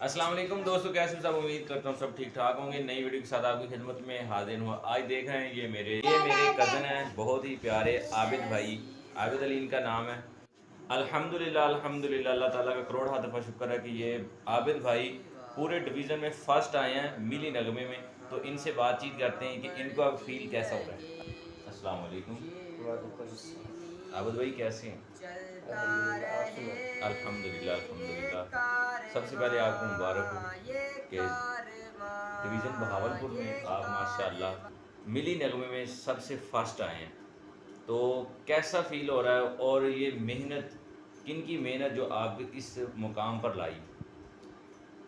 अस्सलाम वालेकुम दोस्तों, कैसे हो सब। उम्मीद करता हूँ सब ठीक ठाक होंगे। नई वीडियो के साथ आपकी खिदमत में हाजिर हुआ। आज देख रहे हैं ये मेरे कज़न हैं, बहुत ही प्यारे आबिद भाई। आबिद अली इनका नाम है। अल्हम्दुलिल्लाह अल्हम्दुलिल्लाह, अल्लाह ताला का करोड़ हाथ दफ़ा शुक्र है कि ये आबिद भाई पूरे डिवीज़न में फ़र्स्ट आए हैं मिली नगमे में। तो इनसे बातचीत करते हैं कि इनको अब फील कैसा हो रहा है। अस्सलाम वालेकुम आबिद भाई, कैसे हैं? अल्हम्दुलिल्लाह अल्हम्दुलिल्लाह। सबसे पहले आपको मुबारक हो कि डिवीज़न बहावलपुर में आप माशाल्लाह मिली नगमे में सबसे फर्स्ट आए हैं। तो कैसा फ़ील हो रहा है, और ये मेहनत किन की मेहनत जो आप इस मुकाम पर लाई?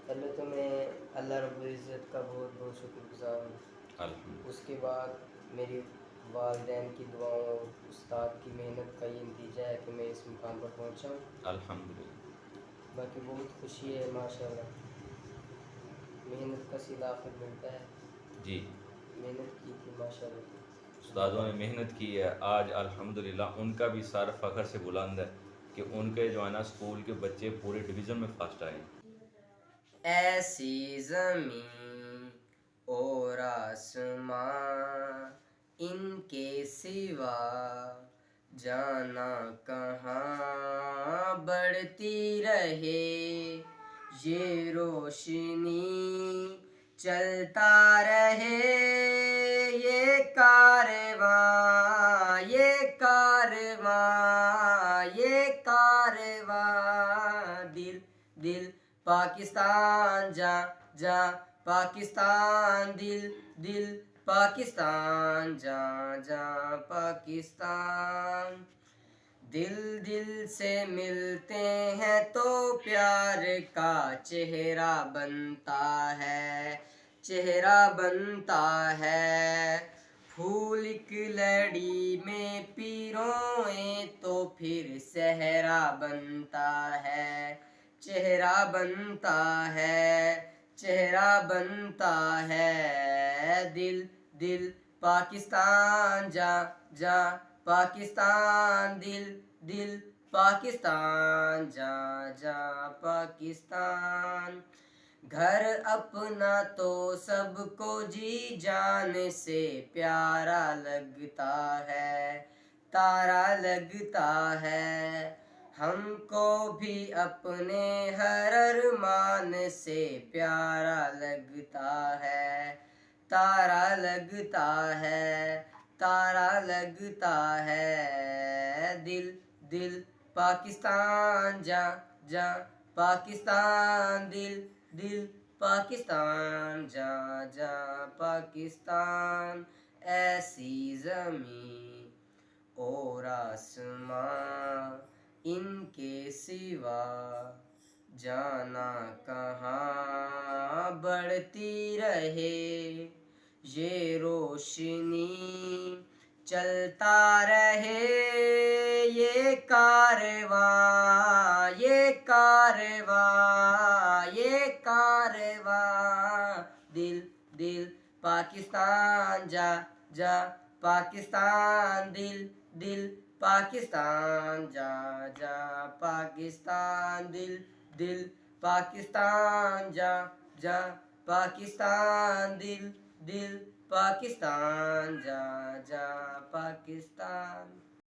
पहले तो मैं अल्लाह रब्बुल इज़्ज़त का बहुत बहुत शुक्रगुज़ार हूँ। अल्हम्दुलिल्लाह उसके बाद मेरी वालिदैन की दुआओं और उस्ताद की मेहनत का ये नतीजा है कि मैं इस मुकाम पर पहुँचा हूँ। अल्हम्दुलिल्लाह। बाकी बहुत खुशी है माशाल्लाह, मेहनत का सिला फिर मिलता है। जी, मेहनत की थी माशाल्लाह। उस्तादों ने मेहनत की है, आज अल्हम्दुलिल्लाह उनका भी सर फ़ख्र से बुलंद है कि उनके जो है ना स्कूल के बच्चे पूरे डिवीज़न में फर्स्ट आए हैं। ऐसी ज़मीं और आसमां इनके सिवा जाना कहाँ, बढ़ती रहे ये रोशनी, चलता रहे ये कारवां, ये कारवां, ये कारवां। दिल दिल पाकिस्तान जा जा, पाकिस्तान दिल दिल पाकिस्तान जा जा, पाकिस्तान। दिल दिल से मिलते हैं तो प्यार का चेहरा बनता है, चेहरा बनता है। फूल की लड़ी में पिरोए तो फिर सहरा बनता है, चेहरा बनता है, चेहरा बनता है। दिल दिल पाकिस्तान जा जा, पाकिस्तान दिल दिल पाकिस्तान जा जा, पाकिस्तान। घर अपना तो सबको जी जान से प्यारा लगता है, तारा लगता है। हमको भी अपने हर अरमान से प्यारा लगता है, तारा लगता है, तारा लगता है। दिल दिल पाकिस्तान जा जा, पाकिस्तान दिल दिल पाकिस्तान जा जा, पाकिस्तान। ऐसी ज़मीं और आसमां इनके सिवा जाना कहाँ, बढ़ती रहे ये रोशनी, चलता रहे ये कारवां, ये कारवां, ये कारवां। दिल दिल पाकिस्तान जा जा, पाकिस्तान दिल दिल पाकिस्तान जा जा, पाकिस्तान दिल दिल पाकिस्तान जा जा, पाकिस्तान दिल दिल पाकिस्तान जा जा, पाकिस्तान।